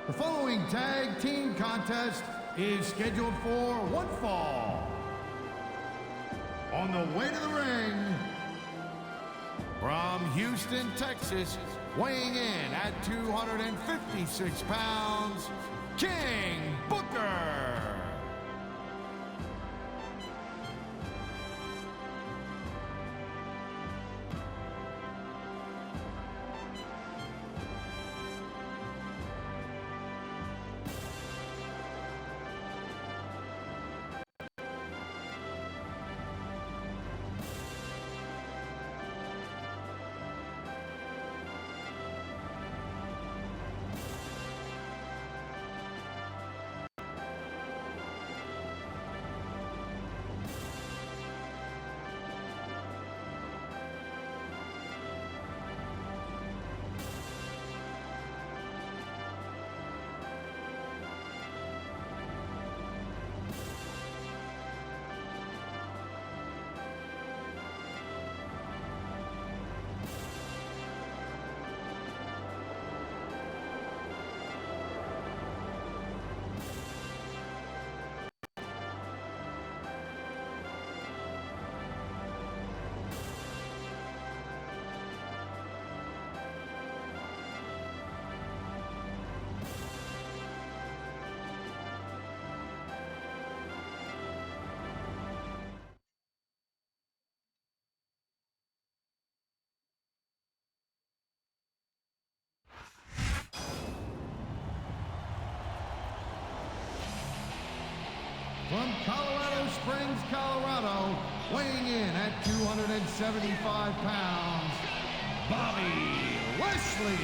The following tag team contest is scheduled for one fall. On the way to the ring, from Houston, Texas, weighing in at 256 pounds, King Booker. From Colorado Springs, Colorado, weighing in at 275 pounds, Bobby Lashley.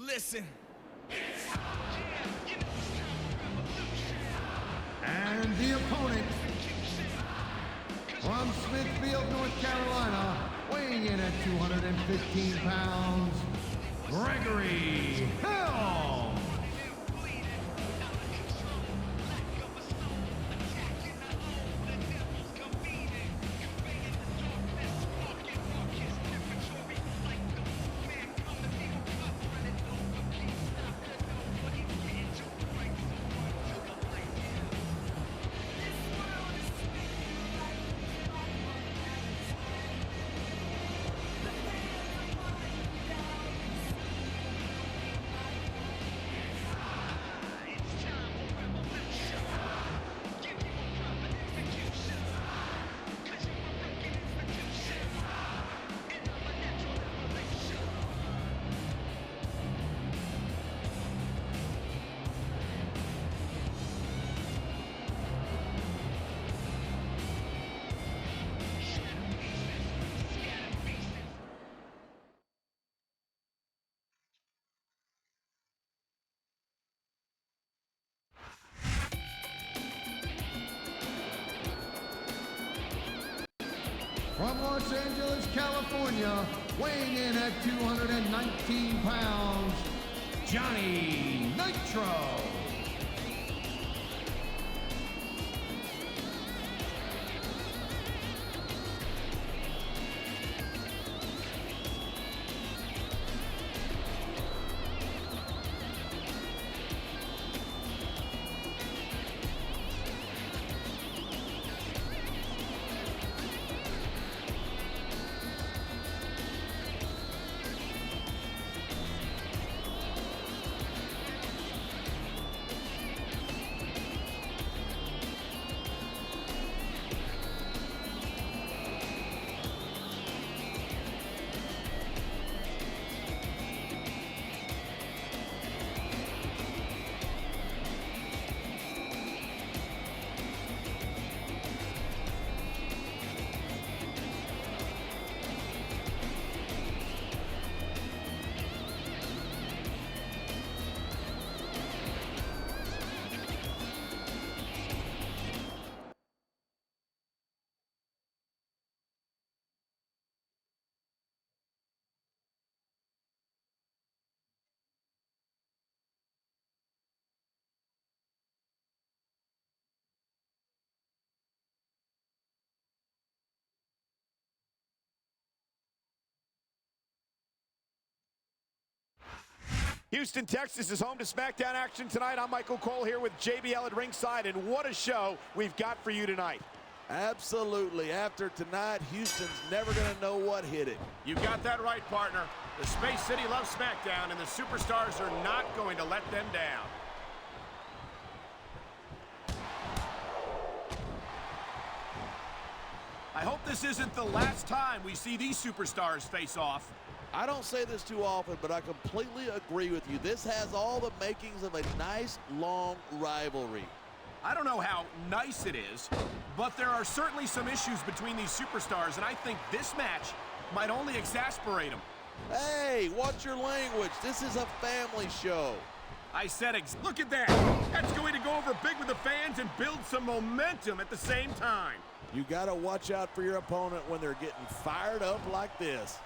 Listen. And the opponent, from Smithfield, North Carolina, weighing in at 215 pounds, Gregory Helms. From Los Angeles, California, weighing in at 219 pounds, Johnny Nitro. Houston, Texas is home to SmackDown action tonight. I'm Michael Cole here with JBL at ringside, and what a show we've got for you tonight. Absolutely. After tonight, Houston's never going to know what hit it. You got that right, partner. The Space City loves SmackDown, and the Superstars are not going to let them down. I hope this isn't the last time we see these Superstars face off. I don't say this too often, but I completely agree with you. This has all the makings of a nice, long rivalry. I don't know how nice it is, but there are certainly some issues between these Superstars, and I think this match might only exasperate them. Hey, watch your language. This is a family show. I said, look at that. That's going to go over big with the fans and build some momentum at the same time. You got to watch out for your opponent when they're getting fired up like this.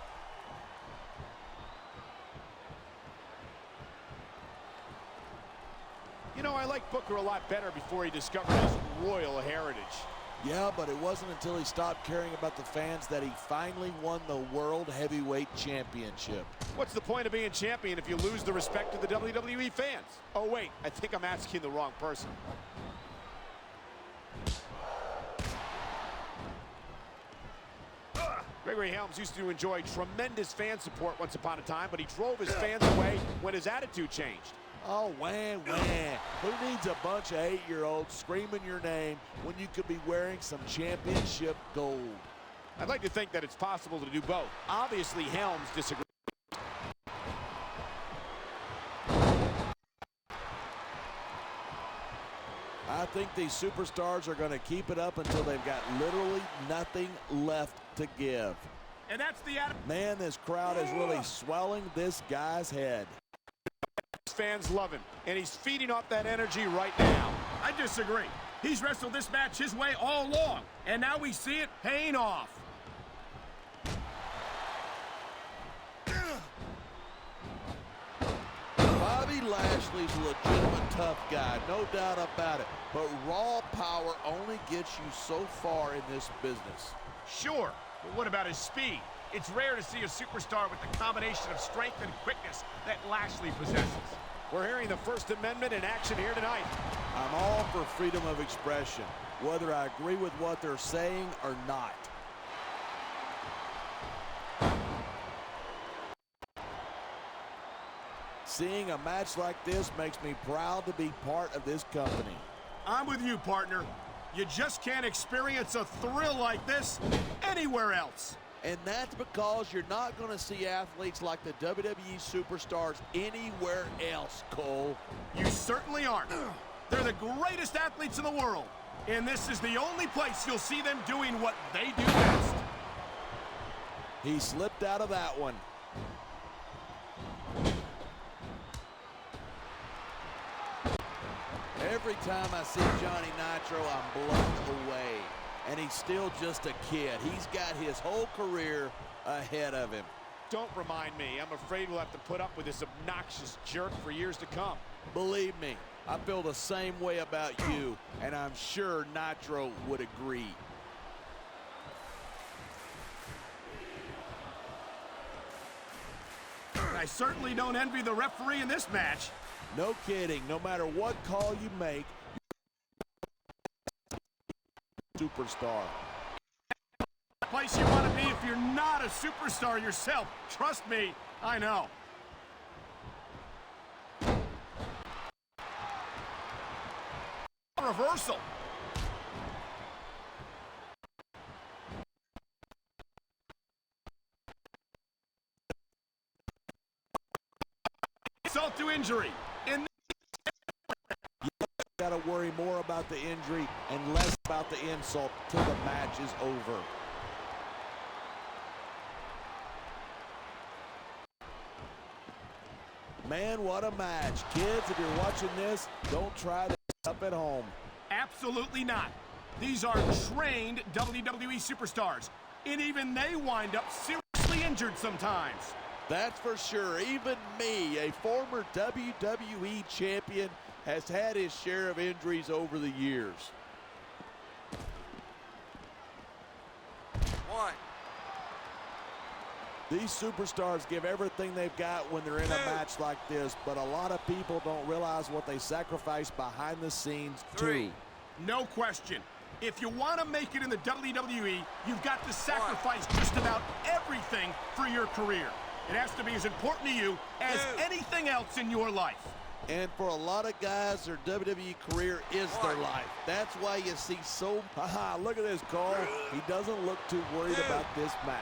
You know, I like Booker a lot better before he discovered his royal heritage. Yeah, but it wasn't until he stopped caring about the fans that he finally won the World Heavyweight Championship. What's the point of being champion if you lose the respect of the WWE fans? Oh, wait, I think I'm asking the wrong person. Gregory Helms used to enjoy tremendous fan support once upon a time, but he drove his fans away when his attitude changed. Oh, wham. Who needs a bunch of 8-year-olds screaming your name when you could be wearing some championship gold? I'd like to think that it's possible to do both. Obviously, Helms disagrees. I think these Superstars are going to keep it up until they've got literally nothing left to give. And that's the attitude. Man, this crowd is really swelling this guy's head. Fans love him, and he's feeding off that energy right now. I disagree. He's wrestled this match his way all along, and now we see it paying off. Bobby Lashley's a legitimate tough guy, no doubt about it. But raw power only gets you so far in this business. Sure, but what about his speed? It's rare to see a superstar with the combination of strength and quickness that Lashley possesses. We're hearing the First Amendment in action here tonight. I'm all for freedom of expression, whether I agree with what they're saying or not. Seeing a match like this makes me proud to be part of this company. I'm with you, partner. You just can't experience a thrill like this anywhere else. And that's because you're not going to see athletes like the WWE Superstars anywhere else, Cole. You certainly aren't. They're the greatest athletes in the world. And this is the only place you'll see them doing what they do best. He slipped out of that one. Every time I see Johnny Nitro, I'm blown away. And he's still just a kid. He's got his whole career ahead of him. Don't remind me. I'm afraid we'll have to put up with this obnoxious jerk for years to come. Believe me, I feel the same way about you, and I'm sure Nitro would agree. I certainly don't envy the referee in this match. No kidding. No matter what call you make, superstar. Place you want to be if you're not a superstar yourself. Trust me, I know. Reversal. Insult to injury. Got to worry more about the injury and less about the insult till the match is over. Man, what a match. Kids, if you're watching this, don't try this up at home. Absolutely not. These are trained WWE superstars, and even they wind up seriously injured sometimes. That's for sure. Even me, a former WWE champion, has had his share of injuries over the years. One. These superstars give everything they've got when they're in a match like this, but a lot of people don't realize what they sacrifice behind the scenes, too. No question. If you want to make it in the WWE, you've got to sacrifice just about everything for your career. It has to be as important to you as anything else in your life. And for a lot of guys, their WWE career is their life. That's why you see so... look at this, Cole. He doesn't look too worried about this match.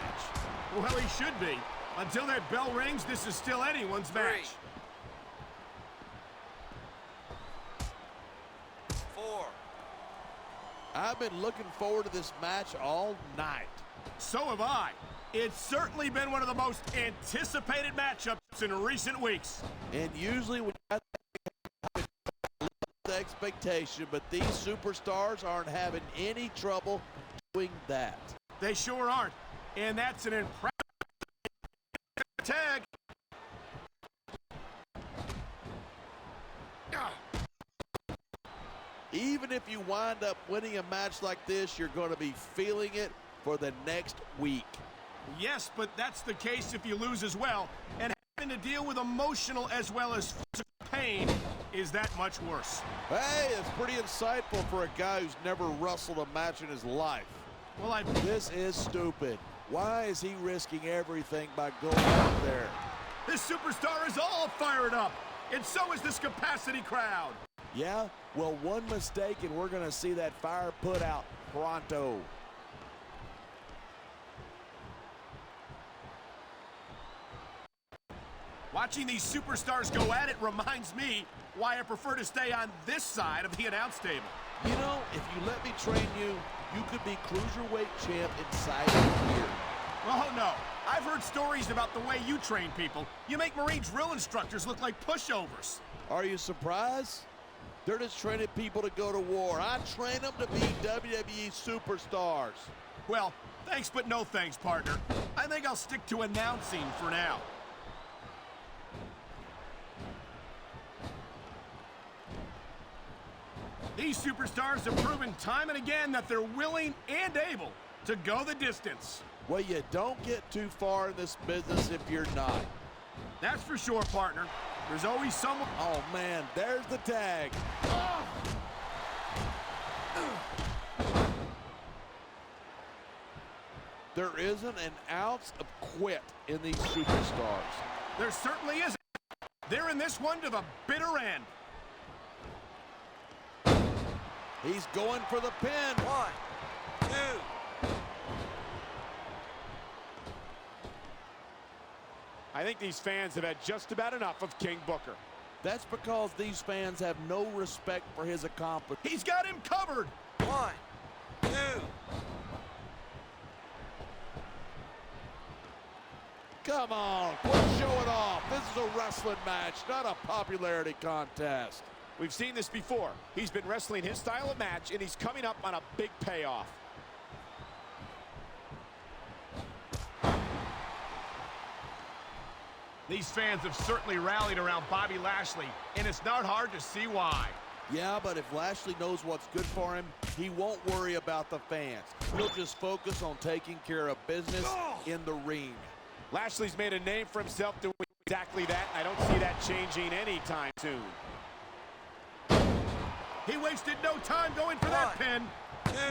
Well, he should be. Until that bell rings, this is still anyone's match. 4. I've been looking forward to this match all night. So have I. It's certainly been one of the most anticipated matchups in recent weeks. And usually we have the expectation, but these superstars aren't having any trouble doing that. They sure aren't. And that's an impressive tag. Even if you wind up winning a match like this, you're going to be feeling it for the next week. Yes, but that's the case if you lose as well. And having to deal with emotional as well as physical pain is that much worse. Hey, it's pretty insightful for a guy who's never wrestled a match in his life. Well, This is stupid. Why is he risking everything by going out there? This superstar is all fired up, and so is this capacity crowd. Yeah? Well, one mistake and we're going to see that fire put out pronto. Watching these superstars go at it reminds me why I prefer to stay on this side of the announce table. You know, if you let me train you, you could be cruiserweight champ inside of here. Oh, no. I've heard stories about the way you train people. You make Marine drill instructors look like pushovers. Are you surprised? They're just training people to go to war. I train them to be WWE superstars. Well, thanks but no thanks, partner. I think I'll stick to announcing for now. These superstars have proven time and again that they're willing and able to go the distance. Well, you don't get too far in this business if you're not. That's for sure, partner. There's always someone... Oh, man, there's the tag. There isn't an ounce of quit in these superstars. There certainly isn't. They're in this one to the bitter end. He's going for the pin. 1, 2. I think these fans have had just about enough of King Booker. That's because these fans have no respect for his accomplishments. He's got him covered. 1, 2. Come on, quit showing off. This is a wrestling match, not a popularity contest. We've seen this before. He's been wrestling his style of match, and he's coming up on a big payoff. These fans have certainly rallied around Bobby Lashley, and it's not hard to see why. Yeah, but if Lashley knows what's good for him, he won't worry about the fans. He'll just focus on taking care of business in the ring. Lashley's made a name for himself doing exactly that. I don't see that changing anytime soon. He wasted no time going for that pin.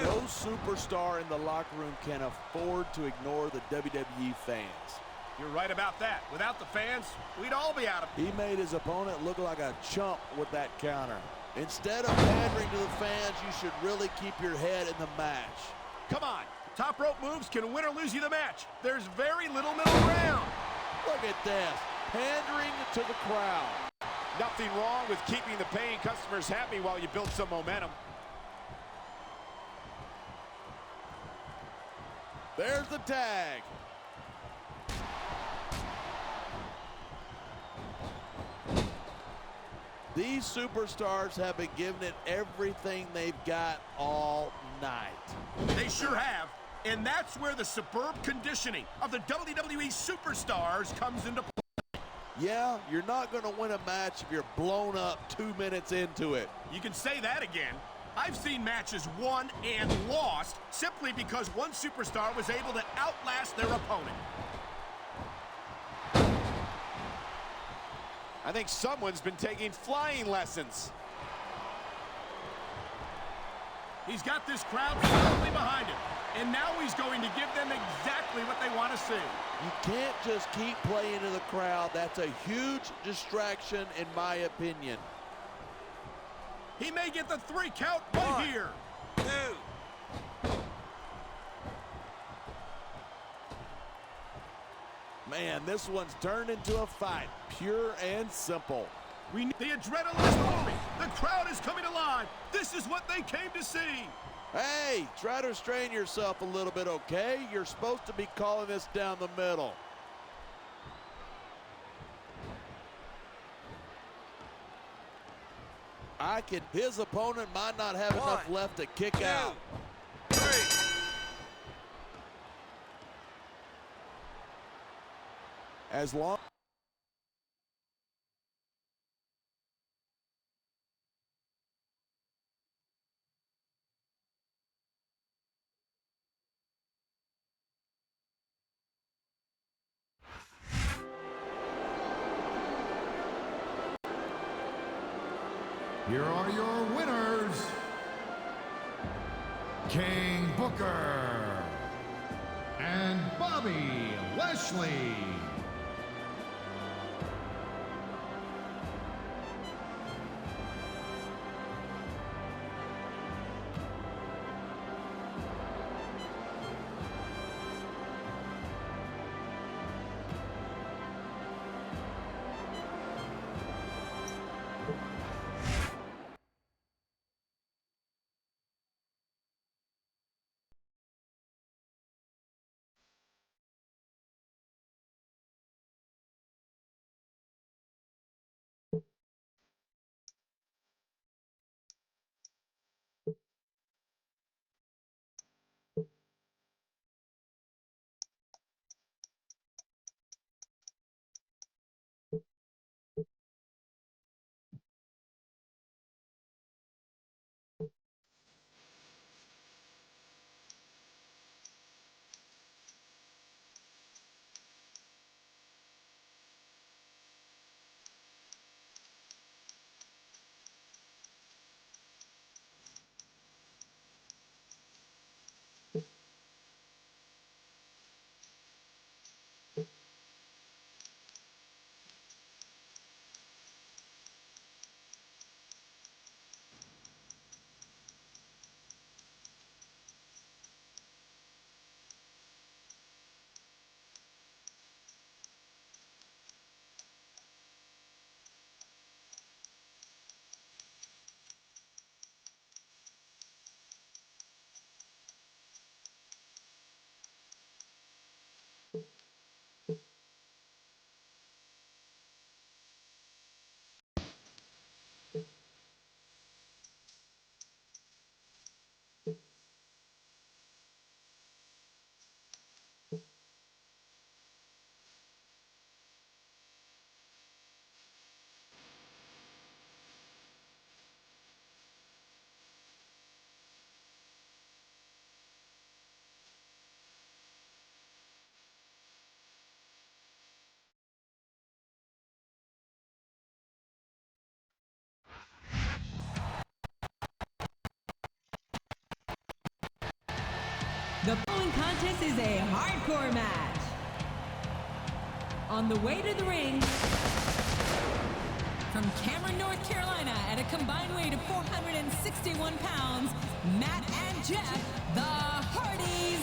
No superstar in the locker room can afford to ignore the WWE fans. You're right about that. Without the fans, we'd all be out of it. He made his opponent look like a chump with that counter. Instead of pandering to the fans, you should really keep your head in the match. Come on. Top rope moves can win or lose you the match. There's very little middle ground. Look at this. Pandering to the crowd. Nothing wrong with keeping the paying customers happy while you build some momentum. There's the tag. These superstars have been giving it everything they've got all night. They sure have. And that's where the superb conditioning of the WWE superstars comes into play. Yeah, you're not going to win a match if you're blown up 2 minutes into it. You can say that again. I've seen matches won and lost simply because one superstar was able to outlast their opponent. I think someone's been taking flying lessons. He's got this crowd firmly behind him, and now he's going to give them exactly what they want to see. You can't just keep playing to the crowd. That's a huge distraction, in my opinion. He may get the 3 count right here. 2. Man, this one's turned into a fight, pure and simple. The adrenaline is pumping. The crowd is coming alive. This is what they came to see. Hey, try to restrain yourself a little bit, okay? You're supposed to be calling this down the middle. His opponent might not have enough left to kick 2, out. 3. As long Here are your winners, King Booker and Bobby Lashley. The following contest is a hardcore match. On the way to the ring, from Cameron, North Carolina, at a combined weight of 461 pounds, Matt and Jeff, the Hardys.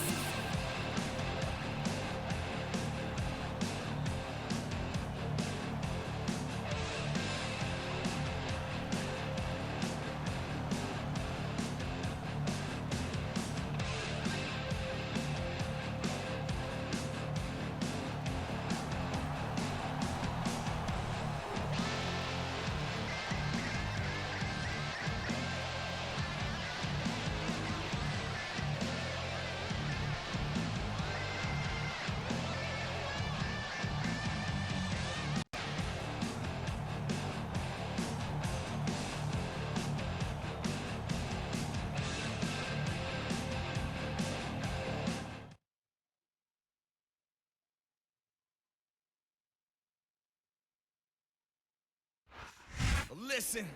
listen.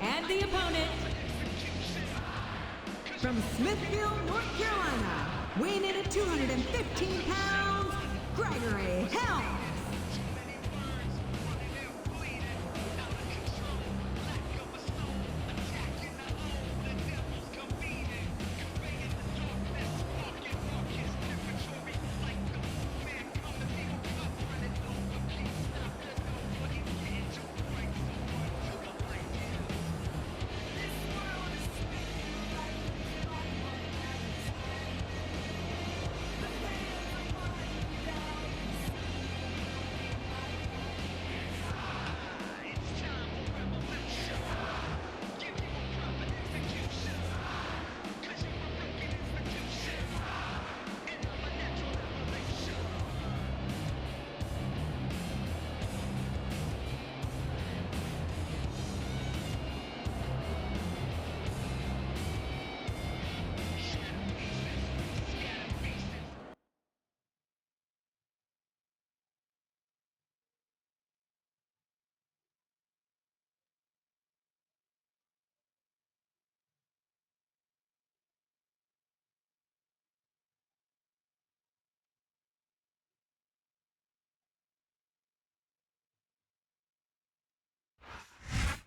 And the opponent, from Smithfield, North Carolina, weighing in at 215 pounds, Gregory Helms.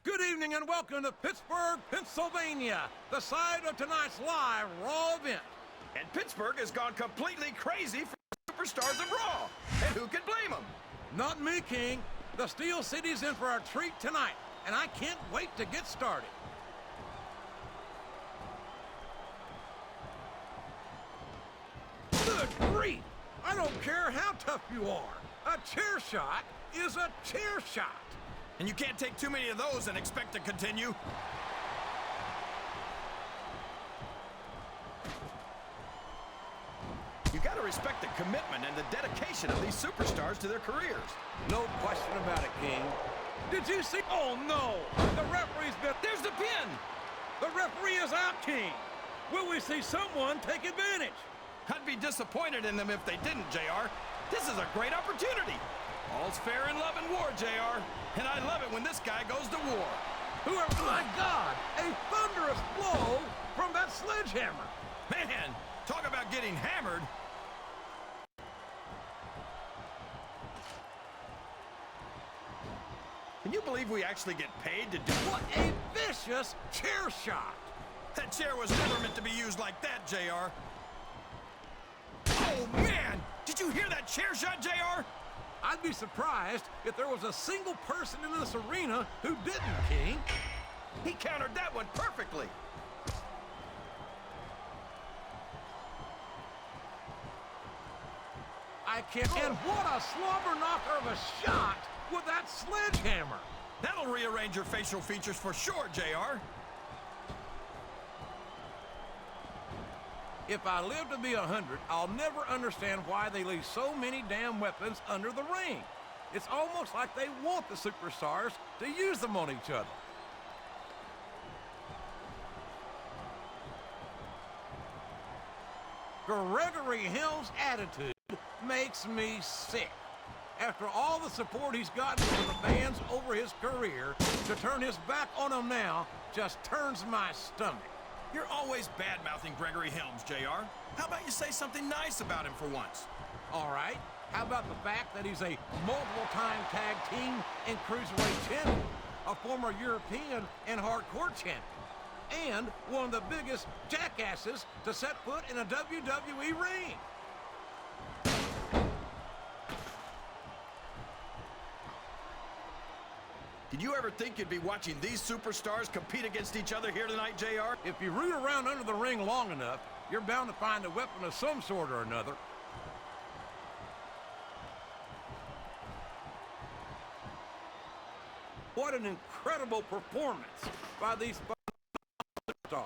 Good evening and welcome to Pittsburgh, Pennsylvania, the site of tonight's live Raw event. And Pittsburgh has gone completely crazy for the superstars of Raw. And who can blame them? Not me, King. The Steel City's in for a treat tonight, and I can't wait to get started. Good grief! I don't care how tough you are. A chair shot is a chair shot. And you can't take too many of those and expect to continue. You gotta respect the commitment and the dedication of these superstars to their careers. No question about it, King. Did you see? Oh, no! The referee's been... There's the pin! The referee is out, King. Will we see someone take advantage? I'd be disappointed in them if they didn't, JR. This is a great opportunity. All's fair in love and war, JR. And I love it when this guy goes to war. Whoever, my God, a thunderous blow from that sledgehammer. Man, talk about getting hammered. Can you believe we actually get paid to do What a vicious chair shot. That chair was never meant to be used like that, JR. Oh, man! Did you hear that chair shot, JR? I'd be surprised if there was a single person in this arena who didn't, King. He countered that one perfectly. I can't... And what a slobber knocker of a shot with that sledgehammer. That'll rearrange your facial features for sure, JR. If I live to be 100, I'll never understand why they leave so many damn weapons under the ring. It's almost like they want the superstars to use them on each other. Gregory Helms' attitude makes me sick. After all the support he's gotten from the fans over his career, to turn his back on him now just turns my stomach. You're always bad-mouthing Gregory Helms, JR. How about you say something nice about him for once? All right. How about the fact that he's a multiple-time tag team and cruiserweight champion, a former European and hardcore champion, and one of the biggest jackasses to set foot in a WWE ring? Did you ever think you'd be watching these superstars compete against each other here tonight, JR? If you root around under the ring long enough, you're bound to find a weapon of some sort or another. What an incredible performance by these stars.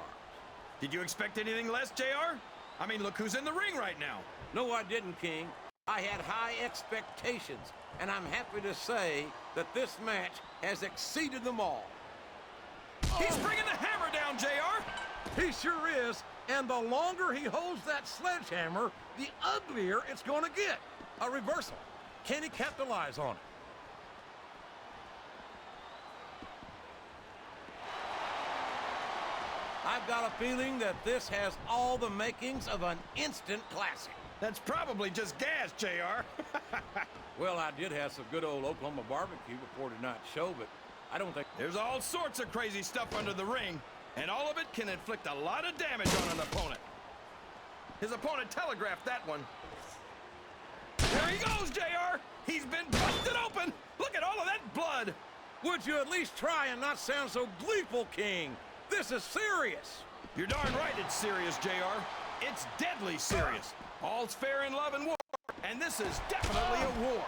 Did you expect anything less, JR? I mean, look who's in the ring right now. No, I didn't, King. I had high expectations, and I'm happy to say that this match has exceeded them all. He's bringing the hammer down, JR! He sure is, and the longer he holds that sledgehammer, the uglier it's going to get. A reversal. Can he capitalize on it? I've got a feeling that this has all the makings of an instant classic. That's probably just gas, JR. Well, I did have some good old Oklahoma barbecue before tonight's show, but I don't think... There's all sorts of crazy stuff under the ring, and all of it can inflict a lot of damage on an opponent. His opponent telegraphed that one. There he goes, JR. He's been busted open. Look at all of that blood. Would you at least try and not sound so gleeful, King? This is serious. You're darn right it's serious, JR. It's deadly serious. All's fair in love and war, and this is definitely a war.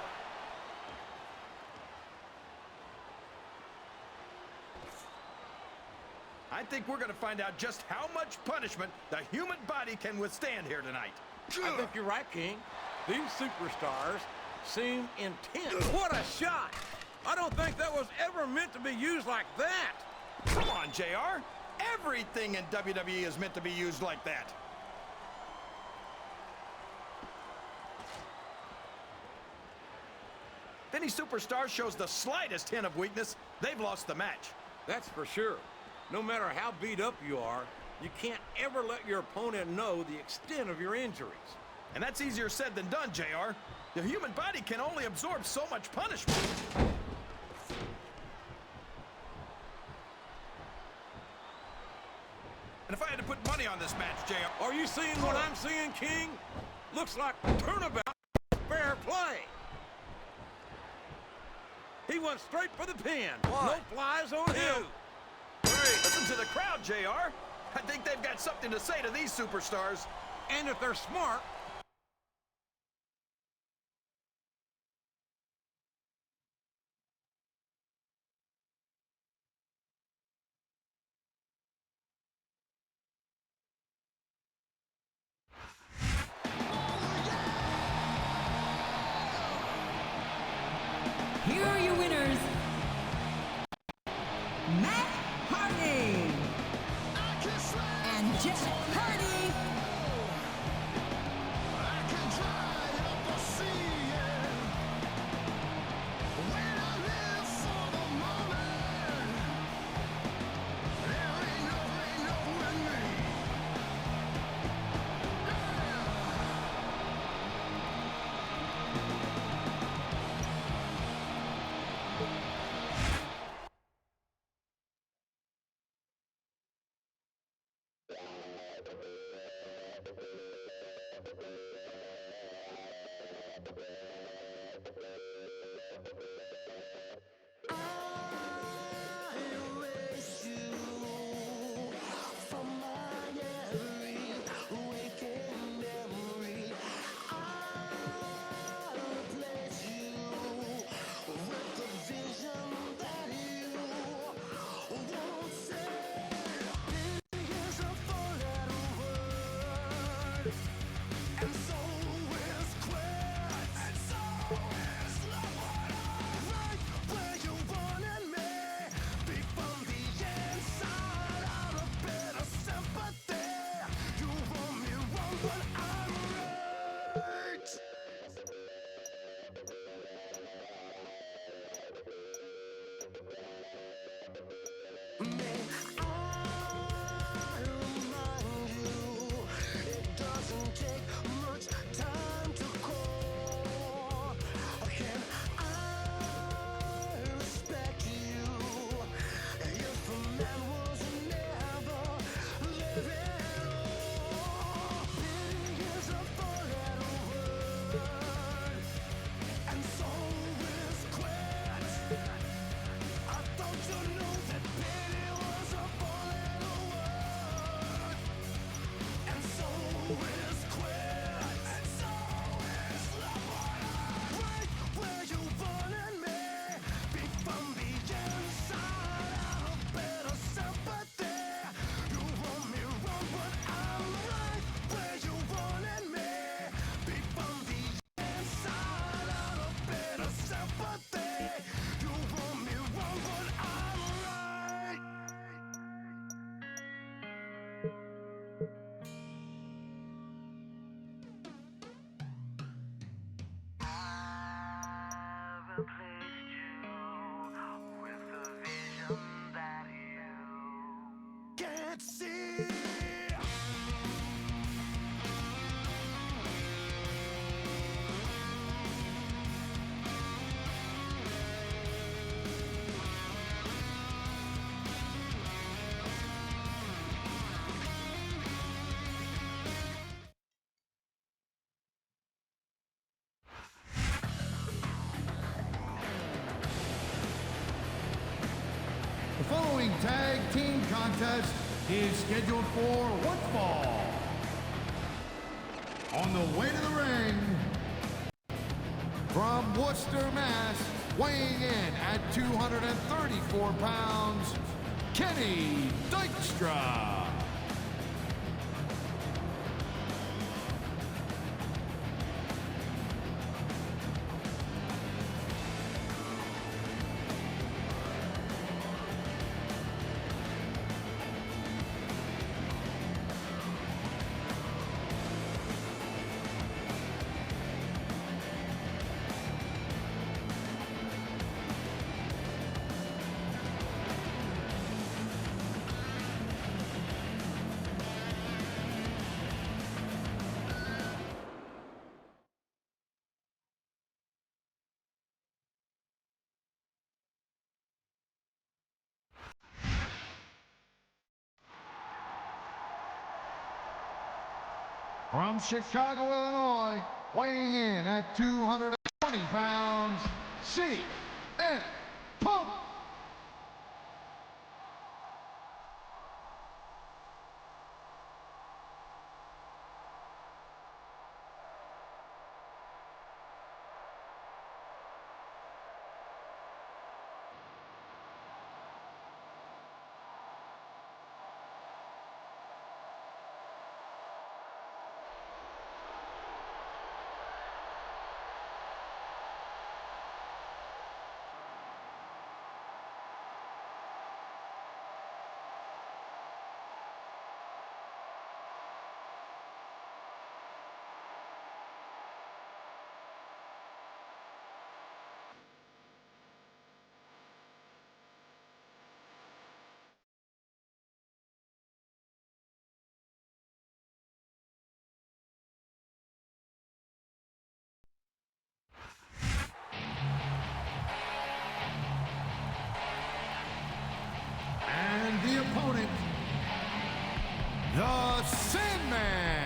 I think we're going to find out just how much punishment the human body can withstand here tonight. I think you're right, King. These superstars seem intense. What a shot! I don't think that was ever meant to be used like that. Come on, JR. Everything in WWE is meant to be used like that. If any superstar shows the slightest hint of weakness, they've lost the match. That's for sure. No matter how beat up you are, you can't ever let your opponent know the extent of your injuries. And that's easier said than done, JR. The human body can only absorb so much punishment. And if I had to put money on this match, JR... Are you seeing what I'm seeing, King? Looks like turnabout fair play. He went straight for the pin. No flies on him. Listen to the crowd, JR. I think they've got something to say to these superstars. And if they're smart... Here are your winners, Matt Hardy and Jeff Hardy. Let's see. The following tag team contest is scheduled for one fall. On the way to the ring, from Worcester, Mass, weighing in at 234 pounds, Kenny Dykstra. From Chicago, Illinois, weighing in at 220 pounds, CM Punk. And the opponent, the Sandman.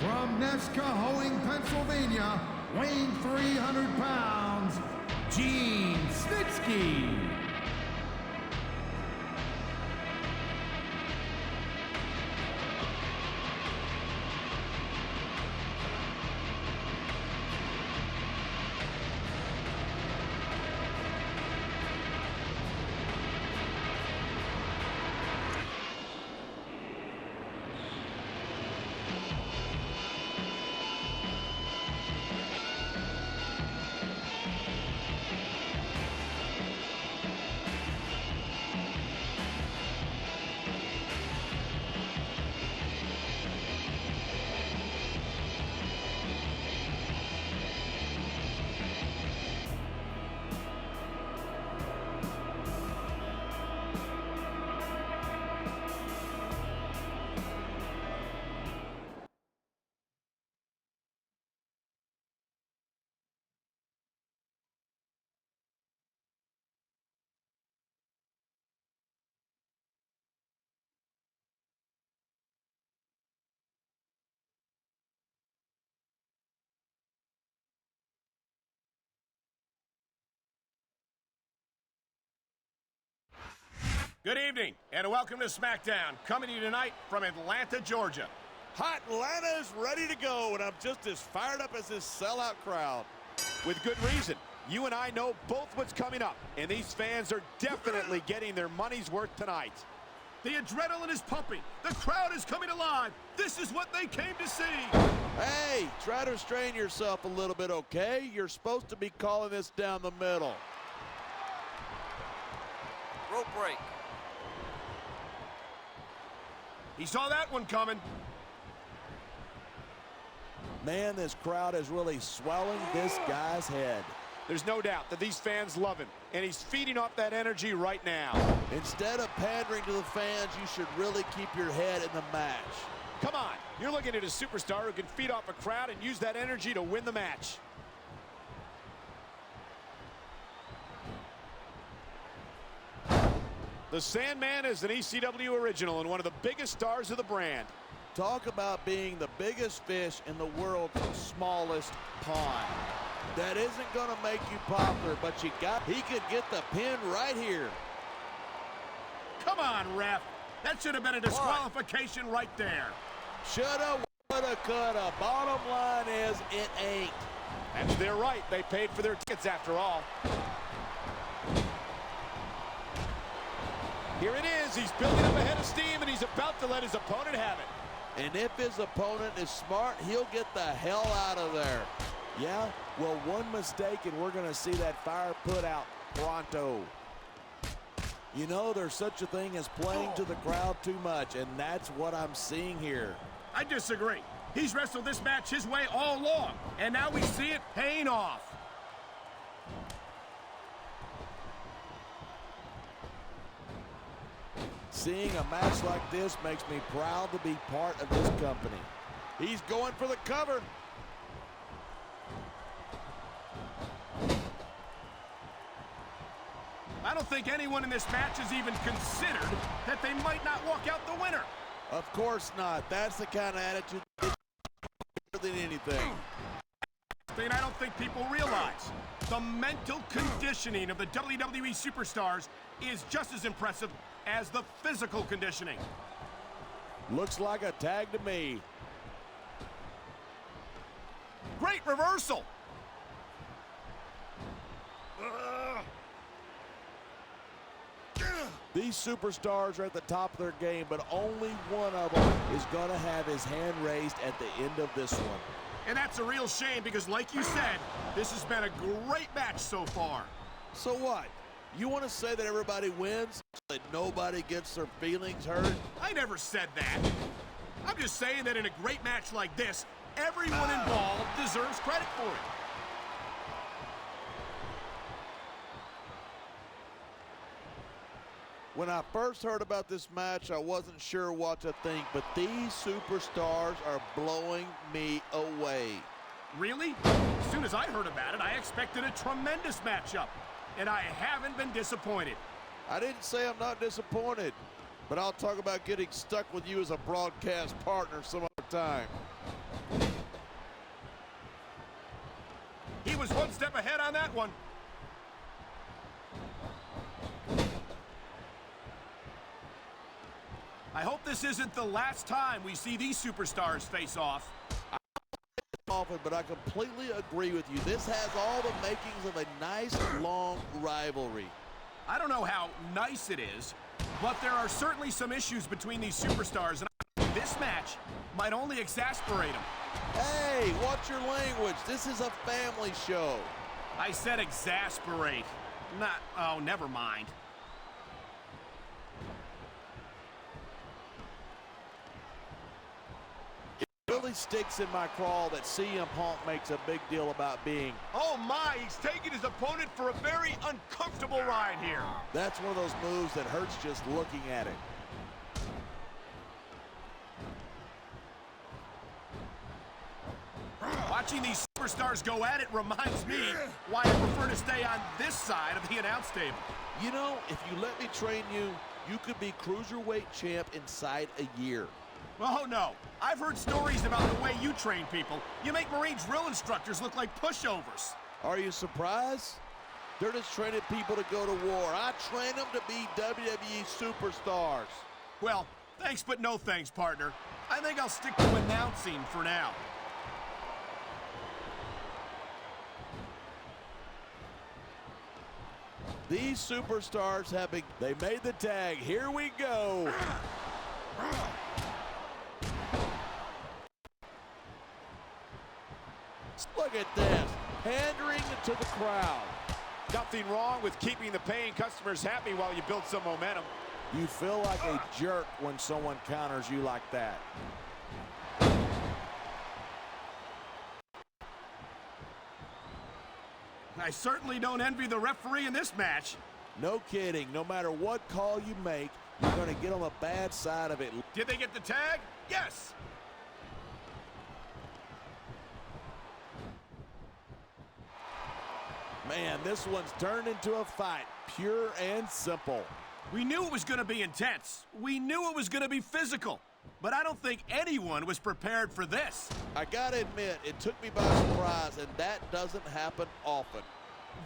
From Nescahoning, Pennsylvania, weighing 300 pounds, Gene Snitsky. Good evening, and welcome to SmackDown, coming to you tonight from Atlanta, Georgia. Hot Atlanta is ready to go, and I'm just as fired up as this sellout crowd. With good reason. You and I know both what's coming up, and these fans are definitely getting their money's worth tonight. The adrenaline is pumping. The crowd is coming alive. This is what they came to see. Hey, try to restrain yourself a little bit, okay? You're supposed to be calling this down the middle. Rope break. He saw that one coming. Man, this crowd is really swelling this guy's head. There's no doubt that these fans love him, and he's feeding off that energy right now. Instead of pandering to the fans, you should really keep your head in the match. Come on, you're looking at a superstar who can feed off a crowd and use that energy to win the match. The Sandman is an ECW original and one of the biggest stars of the brand. Talk about being the biggest fish in the world's smallest pond. That isn't going to make you popular, but he could get the pin right here. Come on, ref. That should have been a disqualification right there. Shoulda, woulda, coulda. Bottom line is, it ain't. That's their right. They paid for their tickets after all. Here it is. He's building up a head of steam, and he's about to let his opponent have it. And if his opponent is smart, he'll get the hell out of there. Yeah, well, one mistake, and we're going to see that fire put out pronto. You know, there's such a thing as playing to the crowd too much, and that's what I'm seeing here. I disagree. He's wrestled this match his way all along, and now we see it paying off. Seeing a match like this makes me proud to be part of this company. He's going for the cover. I don't think anyone in this match has even considered that they might not walk out the winner. Of course not. That's the kind of attitude that's better than anything. Thing I don't think people realize. The mental conditioning of the WWE superstars is just as impressive as the physical conditioning. Looks like a tag to me. Great reversal. These superstars are at the top of their game, but only one of them is going to have his hand raised at the end of this one. And that's a real shame because, like you said, this has been a great match so far. So what? You want to say that everybody wins, that nobody gets their feelings hurt? I never said that. I'm just saying that in a great match like this, everyone involved deserves credit for it. When I first heard about this match, I wasn't sure what to think, but these superstars are blowing me away. Really? As soon as I heard about it, I expected a tremendous matchup, and I haven't been disappointed. I didn't say I'm not disappointed, but I'll talk about getting stuck with you as a broadcast partner some other time. He was one step ahead on that one. I hope this isn't the last time we see these superstars face off. Often, but I completely agree with you. This has all the makings of a nice, long rivalry. I don't know how nice it is, but there are certainly some issues between these superstars, and this match might only exasperate them. Hey, watch your language. This is a family show. I said exasperate. Oh, never mind. It really sticks in my craw that CM Punk makes a big deal about being. Oh my, he's taking his opponent for a very uncomfortable ride here. That's one of those moves that hurts just looking at it. Watching these superstars go at it reminds me why I prefer to stay on this side of the announce table. You know, if you let me train you, you could be Cruiserweight champ inside a year. Oh, no. I've heard stories about the way you train people. You make Marine drill instructors look like pushovers. Are you surprised? They're just training people to go to war. I train them to be WWE superstars. Well, thanks but no thanks, partner. I think I'll stick to announcing for now. These superstars they made the tag. Here we go. Look at this, pandering to the crowd. Nothing wrong with keeping the paying customers happy while you build some momentum. You feel like a jerk when someone counters you like that. I certainly don't envy the referee in this match. No kidding. No matter what call you make, you're going to get on the bad side of it. Did they get the tag? Yes. Man, this one's turned into a fight, pure and simple. We knew it was going to be intense. We knew it was going to be physical. But I don't think anyone was prepared for this. I gotta admit, it took me by surprise, and that doesn't happen often.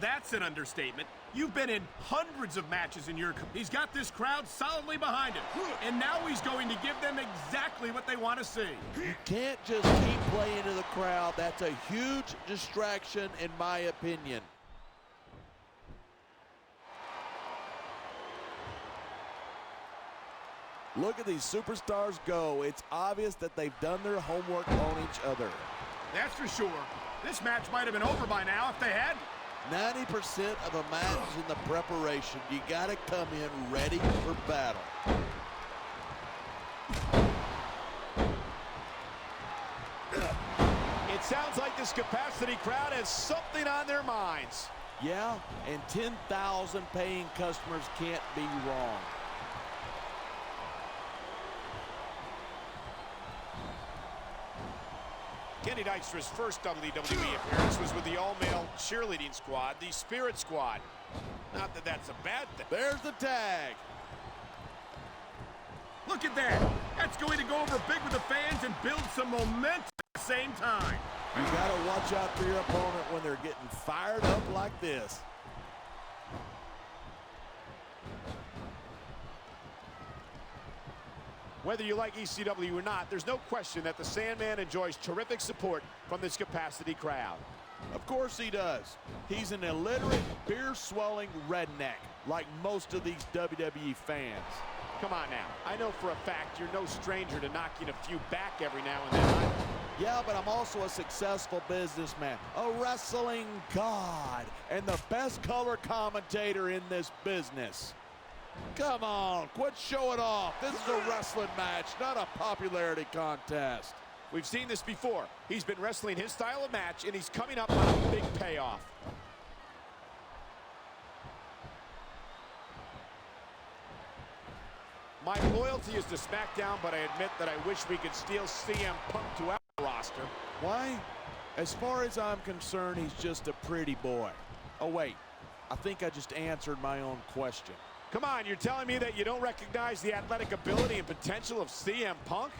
That's an understatement. You've been in hundreds of matches in your career. He's got this crowd solidly behind him. And now he's going to give them exactly what they want to see. You can't just keep playing to the crowd. That's a huge distraction, in my opinion. Look at these superstars go. It's obvious that they've done their homework on each other. That's for sure. This match might have been over by now if they had. 90% of a match is in the preparation. You got to come in ready for battle. It sounds like this capacity crowd has something on their minds. Yeah, and 10,000 paying customers can't be wrong. Kenny Dykstra's first WWE appearance was with the all-male cheerleading squad, the Spirit Squad. Not that that's a bad thing. There's the tag. Look at that. That's going to go over big with the fans and build some momentum at the same time. You got to watch out for your opponent when they're getting fired up like this. Whether you like ECW or not, there's no question that the Sandman enjoys terrific support from this capacity crowd. Of course he does. He's an illiterate, beer-swelling redneck, like most of these WWE fans. Come on now. I know for a fact you're no stranger to knocking a few back every now and then. Yeah, but I'm also a successful businessman, a wrestling god, and the best color commentator in this business. Come on, quit showing off. This is a wrestling match, not a popularity contest. We've seen this before. He's been wrestling his style of match, and he's coming up on a big payoff. My loyalty is to SmackDown, but I admit that I wish we could steal CM Punk to our roster. Why? As far as I'm concerned, he's just a pretty boy. Oh, wait. I think I just answered my own question. Come on, you're telling me that you don't recognize the athletic ability and potential of CM Punk?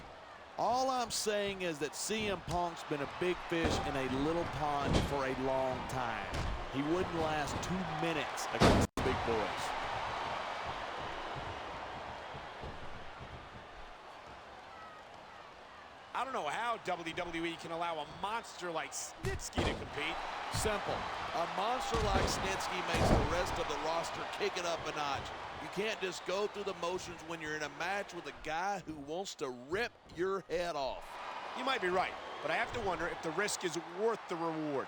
All I'm saying is that CM Punk's been a big fish in a little pond for a long time. He wouldn't last 2 minutes against the big boys. I don't know how WWE can allow a monster like Snitsky to compete. Simple. A monster like Snitsky makes the rest of the roster kick it up a notch. You can't just go through the motions when you're in a match with a guy who wants to rip your head off. You might be right, but I have to wonder if the risk is worth the reward.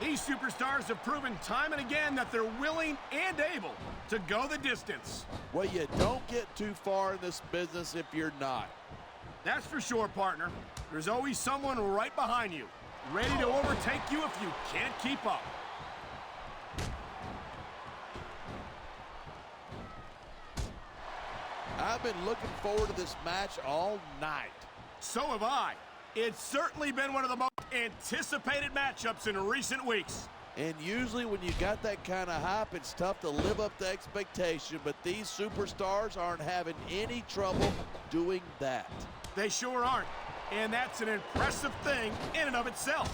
These superstars have proven time and again that they're willing and able to go the distance. Well, you don't get too far in this business if you're not. That's for sure, partner. There's always someone right behind you, ready to overtake you if you can't keep up. I've been looking forward to this match all night. So have I. It's certainly been one of the most anticipated matchups in recent weeks. And usually when you got that kind of hype, it's tough to live up to expectation, but these superstars aren't having any trouble doing that. They sure aren't. And that's an impressive thing in and of itself.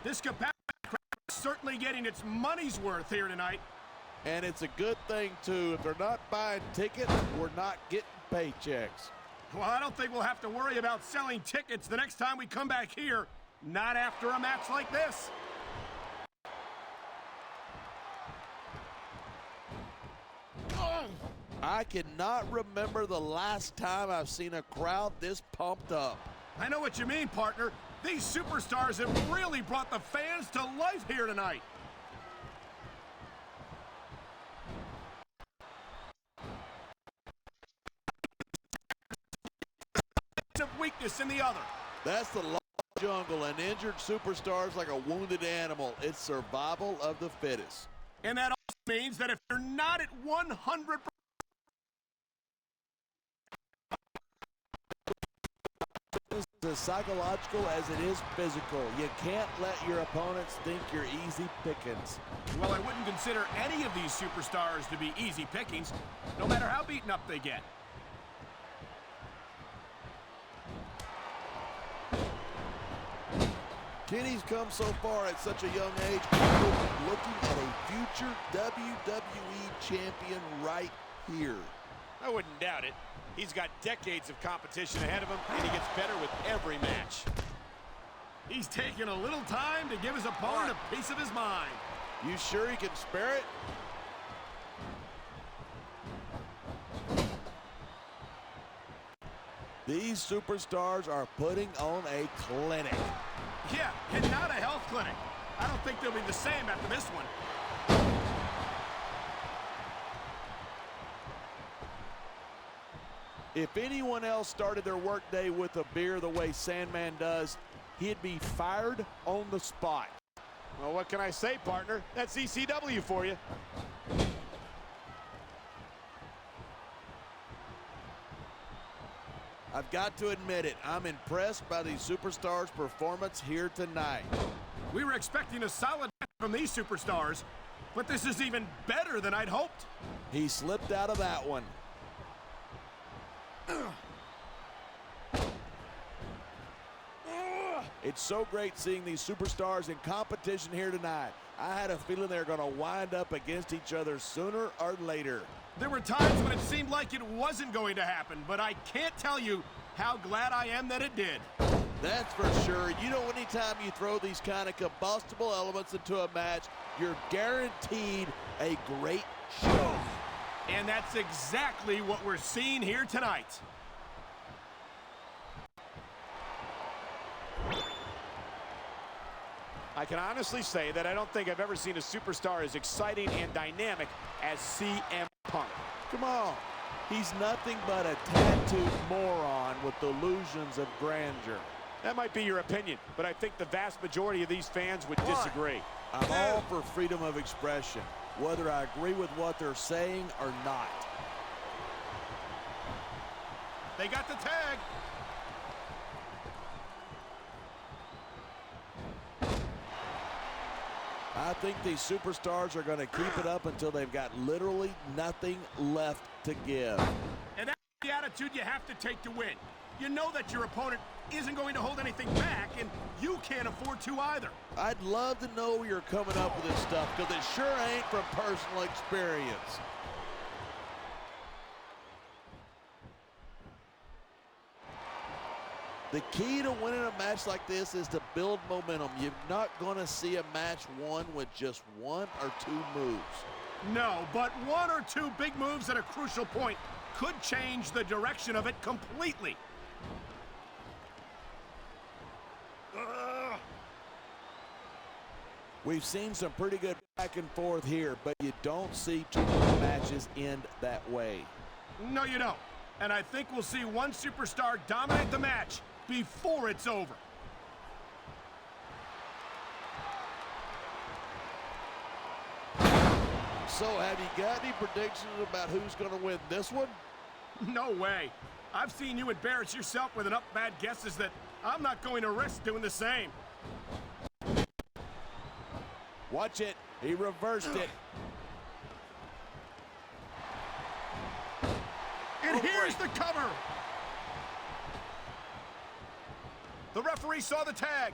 This capacity is certainly getting its money's worth here tonight. And it's a good thing, too. If they're not buying tickets, we're not getting paychecks. Well, I don't think we'll have to worry about selling tickets the next time we come back here. Not after a match like this. I cannot remember the last time I've seen a crowd this pumped up. I know what you mean, partner. These superstars have really brought the fans to life here tonight. Of weakness in the other. That's the law of the jungle, and injured superstars like a wounded animal. It's survival of the fittest. And that also means that if you're not at 100%, it's as psychological as it is physical. You can't let your opponents think you're easy pickings. well, I wouldn't consider any of these superstars to be easy pickings, no matter how beaten up they get. Kenny's come so far at such a young age, looking at a future WWE champion right here. I wouldn't doubt it. He's got decades of competition ahead of him, and he gets better with every match. He's taking a little time to give his opponent a piece of his mind. You sure he can spare it? These superstars are putting on a clinic. Yeah, and not a health clinic. I don't think they'll be the same after this one. If anyone else started their workday with a beer the way Sandman does, he'd be fired on the spot. Well, what can I say, partner? That's ECW for you. I've got to admit it, I'm impressed by these superstars' performance here tonight. We were expecting a solid match from these superstars, but this is even better than I'd hoped. He slipped out of that one. It's so great seeing these superstars in competition here tonight. I had a feeling they were going to wind up against each other sooner or later. There were times when it seemed like it wasn't going to happen, but I can't tell you how glad I am that it did. That's for sure. You know, anytime you throw these kind of combustible elements into a match, you're guaranteed a great show. And that's exactly what we're seeing here tonight. I can honestly say that I don't think I've ever seen a superstar as exciting and dynamic as CM Punk. Come on. He's nothing but a tattooed moron with delusions of grandeur. That might be your opinion, but I think the vast majority of these fans would disagree. I'm all for freedom of expression, whether I agree with what they're saying or not. They got the tag. I think these superstars are going to keep it up until they've got literally nothing left to give. And that's the attitude you have to take to win. You know that your opponent isn't going to hold anything back, and you can't afford to either. I'd love to know where you're coming up with this stuff, because it sure ain't from personal experience. The key to winning a match like this is to build momentum. You're not going to see a match won with just one or two moves. No, but one or two big moves at a crucial point could change the direction of it completely. We've seen some pretty good back and forth here, but you don't see too many matches end that way. No, you don't. And I think we'll see one superstar dominate the match before it's over. So, have you got any predictions about who's going to win this one? No way. I've seen you embarrass yourself with enough bad guesses that I'm not going to risk doing the same. Watch it. He reversed it. And here's the cover. The referee saw the tag.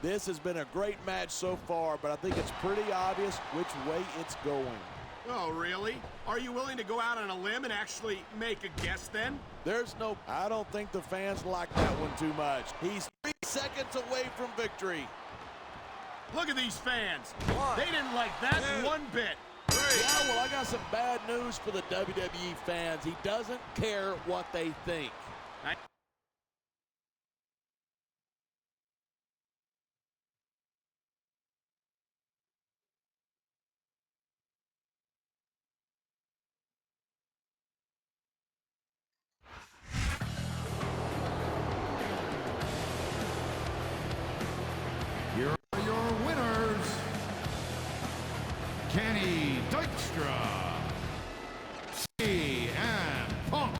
This has been a great match so far, but I think it's pretty obvious which way it's going. Oh, really? Are you willing to go out on a limb and actually make a guess then? I don't think the fans like that one too much. He's 3 seconds away from victory. Look at these fans. They didn't like that one bit. Yeah, well, I got some bad news for the WWE fans. He doesn't care what they think. Here are your winners, Kenny Dykstra, CM Punk.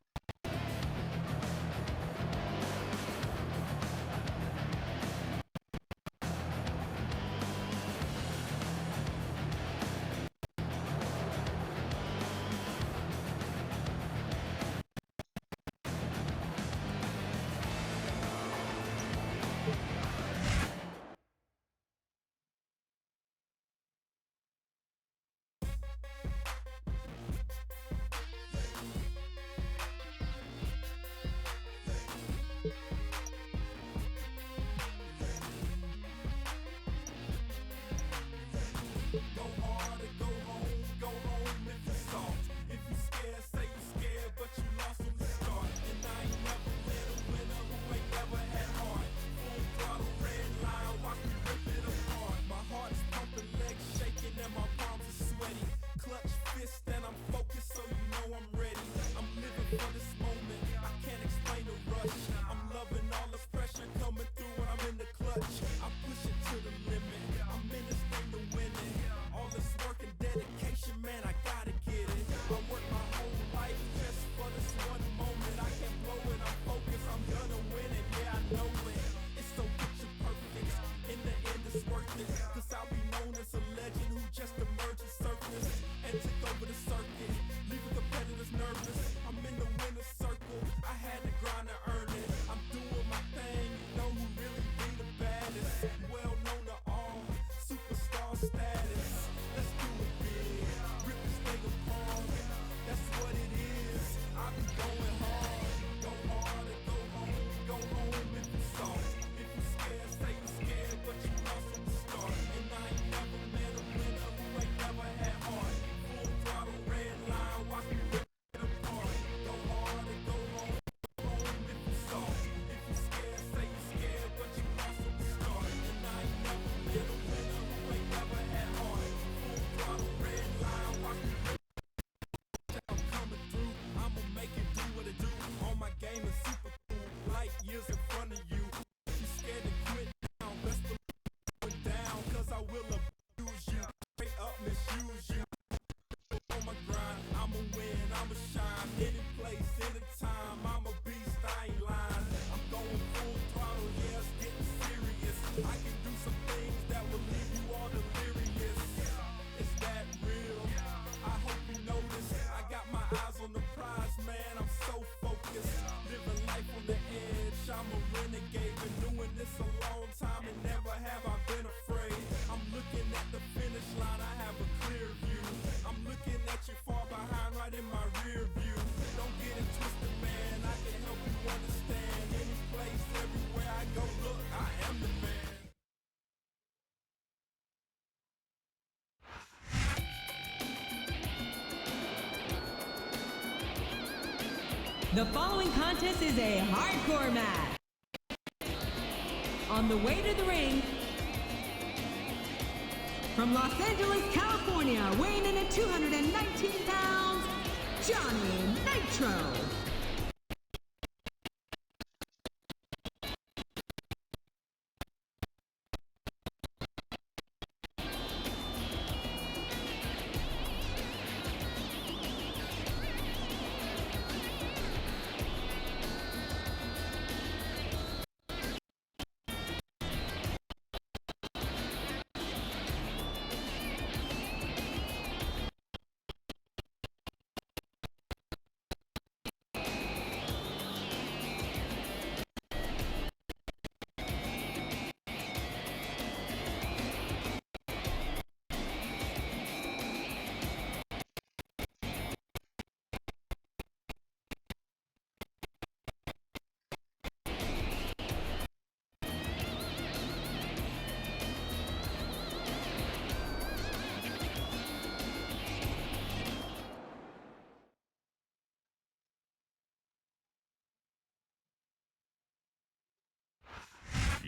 The following contest is a hardcore match. On the way to the ring, from Los Angeles, California, weighing in at 219 pounds, Johnny Nitro.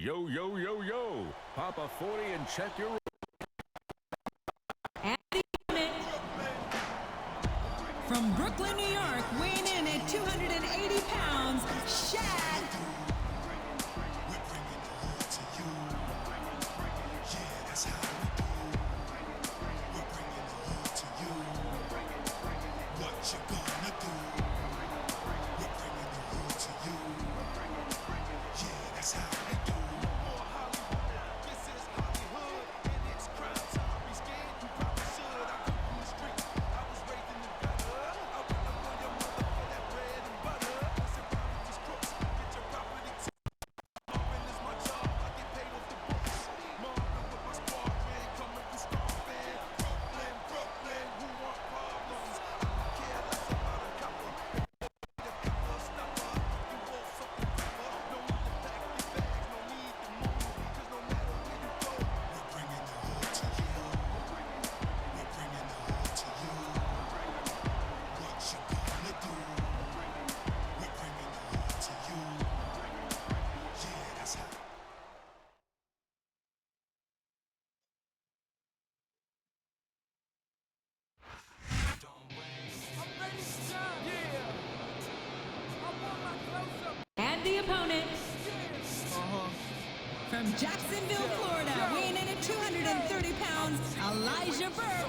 Yo, yo, yo, yo. Pop a 40 and check your... And the opponent from Brooklyn, New York, weighing in at 280 pounds, Shad. And the opponent from Jacksonville, Florida, weighing in at 230 pounds, Elijah Burke.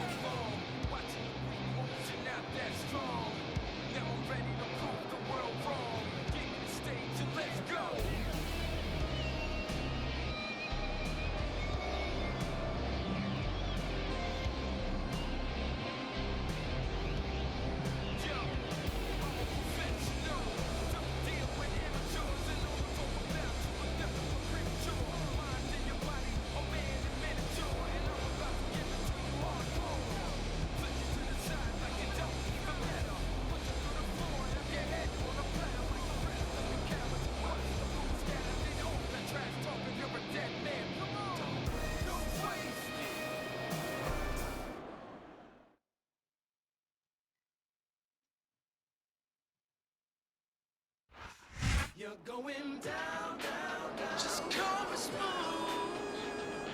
You're going down, down, down. Just come and smooth.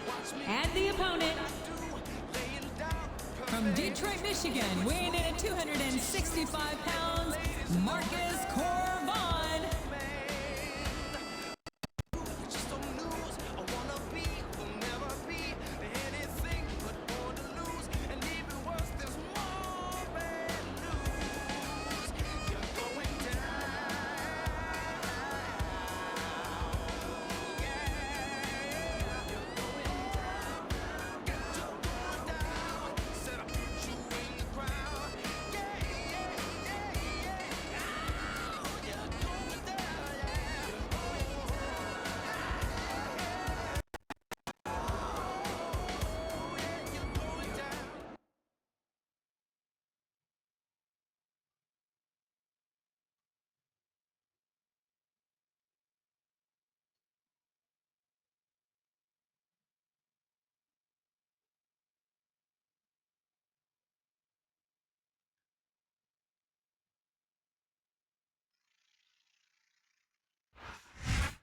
Watch me. And the opponent from Detroit, Michigan, weighing in at 265 pounds, Marcus Corvon.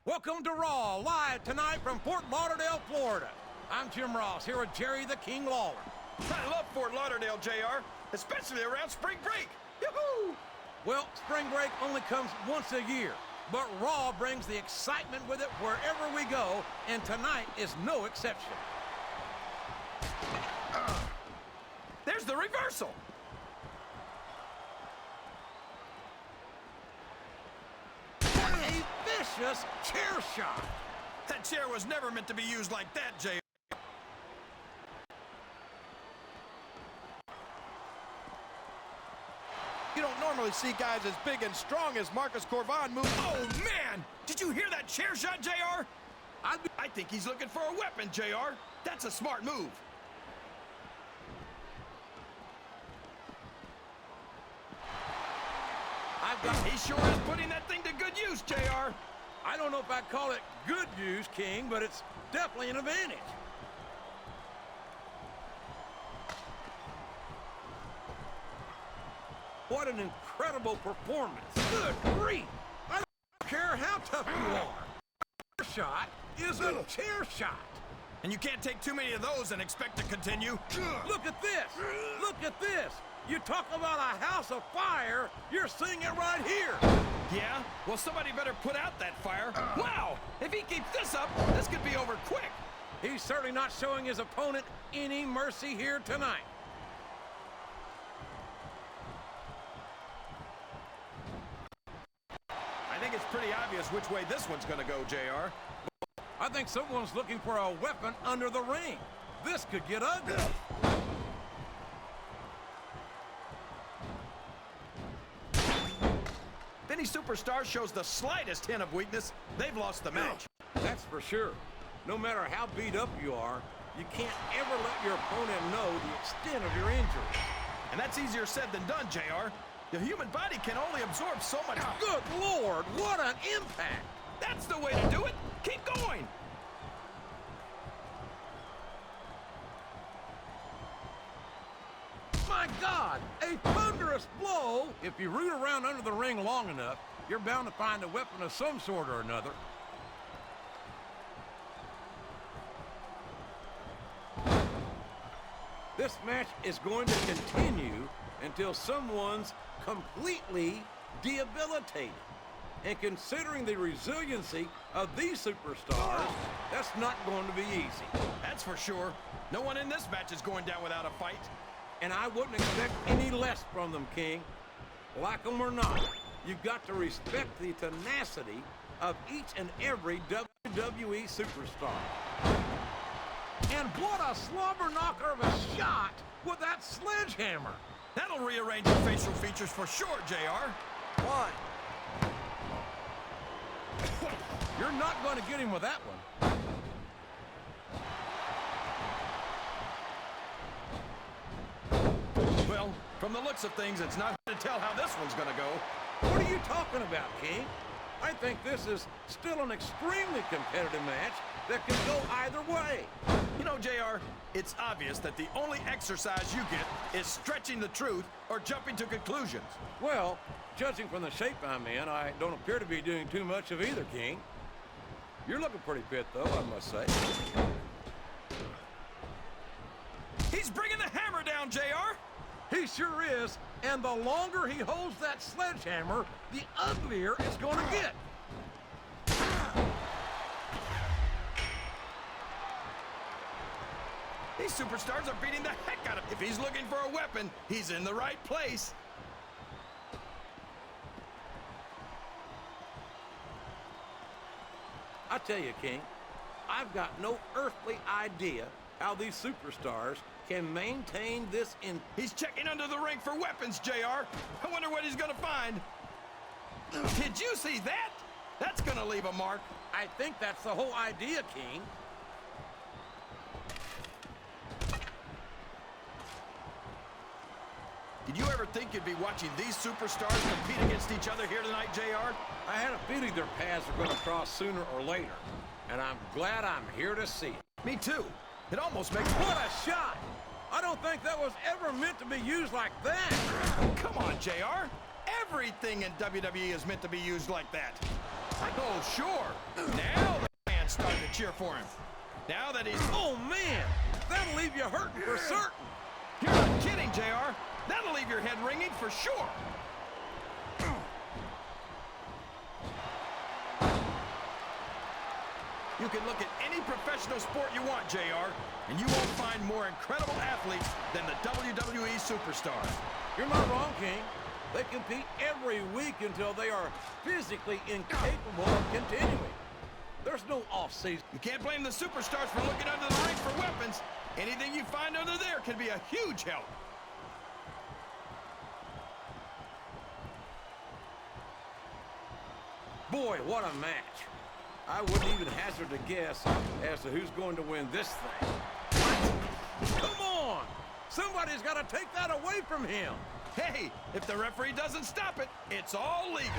Welcome to Raw, live tonight from Fort Lauderdale, Florida. I'm Jim Ross, here with Jerry the King Lawler. I love Fort Lauderdale, JR, especially around spring break. Yoo-hoo! Well, spring break only comes once a year, but Raw brings the excitement with it wherever we go, and tonight is no exception. There's the reversal. A vicious chair shot. That chair was never meant to be used like that, JR. You don't normally see guys as big and strong as Marcus Corvon move. Oh, man! Did you hear that chair shot, JR? I think he's looking for a weapon, JR. That's a smart move. He sure is putting that thing to good use, JR. I don't know if I'd call it good use, King, but it's definitely an advantage. What an incredible performance. Good grief. I don't care how tough you are. Shot is a chair shot. And you can't take too many of those and expect to continue. Look at this. Look at this. You talk about a house of fire, you're seeing it right here. Yeah? Well, somebody better put out that fire. Wow! If he keeps this up, this could be over quick. He's certainly not showing his opponent any mercy here tonight. I think it's pretty obvious which way this one's gonna go, JR. I think someone's looking for a weapon under the ring. This could get ugly. If any superstar shows the slightest hint of weakness, they've lost the match. That's for sure. No matter how beat up you are, you can't ever let your opponent know the extent of your injury. And that's easier said than done, JR. The human body can only absorb so much. Good Lord, what an impact! That's the way to do it. Keep going. My God, a thunderous blow! If you root around under the ring long enough, you're bound to find a weapon of some sort or another. This match is going to continue until someone's completely debilitated. And considering the resiliency of these superstars, that's not going to be easy. That's for sure. No one in this match is going down without a fight. And I wouldn't expect any less from them, King. Like them or not, you've got to respect the tenacity of each and every WWE superstar. And what a slobber knocker of a shot with that sledgehammer. That'll rearrange your facial features for sure, JR. One. You're not going to get him with that one. Well, from the looks of things, it's not hard to tell how this one's gonna go. What are you talking about, King? I think this is still an extremely competitive match that can go either way. You know, JR, it's obvious that the only exercise you get is stretching the truth or jumping to conclusions. Well, judging from the shape I'm in, I don't appear to be doing too much of either, King. You're looking pretty fit, though, I must say. He's bringing the hammer down, JR. He sure is, and the longer he holds that sledgehammer, the uglier it's going to get. These superstars are beating the heck out of him. If he's looking for a weapon, he's in the right place. I tell you, King, I've got no earthly idea how these superstars can maintain this in... He's checking under the ring for weapons, JR. I wonder what he's gonna find. Did you see that? That's gonna leave a mark. I think that's the whole idea, King. Did you ever think you'd be watching these superstars compete against each other here tonight, JR? I had a feeling their paths were going to cross sooner or later, and I'm glad I'm here to see it. Me too. It almost makes... What a shot! I don't think that was ever meant to be used like that. Come on, JR. Everything in WWE is meant to be used like that. Oh, sure. Now the fans start to cheer for him. Now that he's... Oh, man! That'll leave you hurting for certain. You're not kidding, JR. That'll leave your head ringing for sure. You can look at any professional sport you want, JR, and you won't find more incredible athletes than the WWE superstars. You're not wrong, King. They compete every week until they are physically incapable of continuing. There's no off-season. You can't blame the superstars for looking under the ring for weapons. Anything you find under there can be a huge help. Boy, what a match. I wouldn't even hazard a guess as to who's going to win this thing. Come on! Somebody's got to take that away from him. Hey, if the referee doesn't stop it, it's all legal.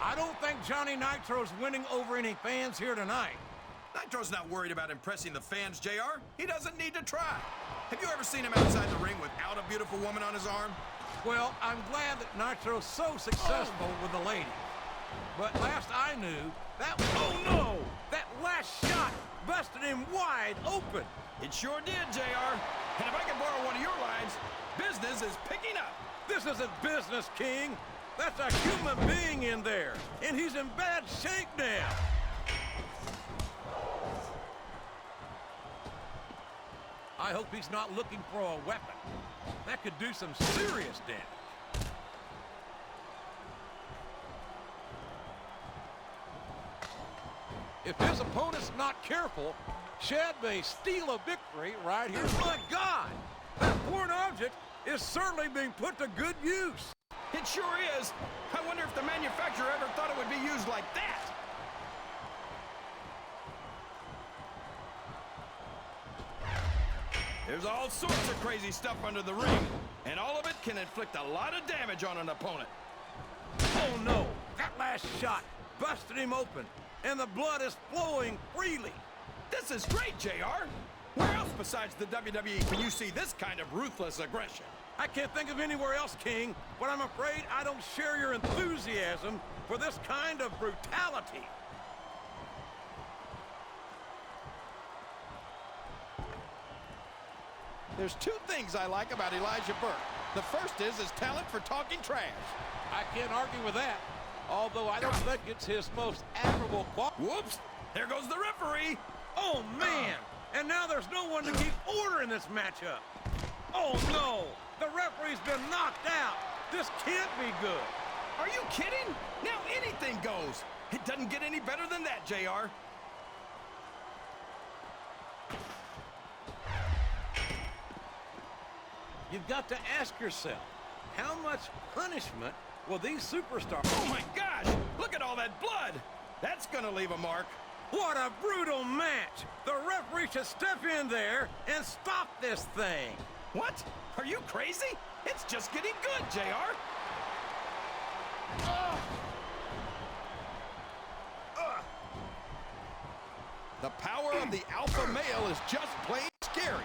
I don't think Johnny Nitro's winning over any fans here tonight. Nitro's not worried about impressing the fans, JR. He doesn't need to try. Have you ever seen him outside the ring without a beautiful woman on his arm? Well, I'm glad that Nitro's so successful with the ladies. But last I knew, oh no! That last shot busted him wide open. It sure did, JR. And if I can borrow one of your lines, business is picking up. This isn't business, King. That's a human being in there, and he's in bad shape now. I hope he's not looking for a weapon. That could do some serious damage. If his opponent's not careful, Chad may steal a victory right here. My God! That foreign object is certainly being put to good use. It sure is. I wonder if the manufacturer ever thought it would be used like that. There's all sorts of crazy stuff under the ring, and all of it can inflict a lot of damage on an opponent. Oh no! That last shot busted him open, and the blood is flowing freely. This is great, JR. Where else besides the WWE can you see this kind of ruthless aggression? I can't think of anywhere else, King, but I'm afraid I don't share your enthusiasm for this kind of brutality. There's two things I like about Elijah Burke. The first is his talent for talking trash. I can't argue with that, although I don't think it's his most admirable quality. Whoops! There goes the referee! Oh, man! And now there's no one to keep order in this matchup. Oh, no! The referee's been knocked out. This can't be good. Are you kidding? Now anything goes. It doesn't get any better than that, JR. You've got to ask yourself, how much punishment will these superstars... Oh, my gosh! Look at all that blood! That's gonna leave a mark. What a brutal match! The referee should step in there and stop this thing. What? Are you crazy? It's just getting good, JR. The power of the alpha male is just plain scary.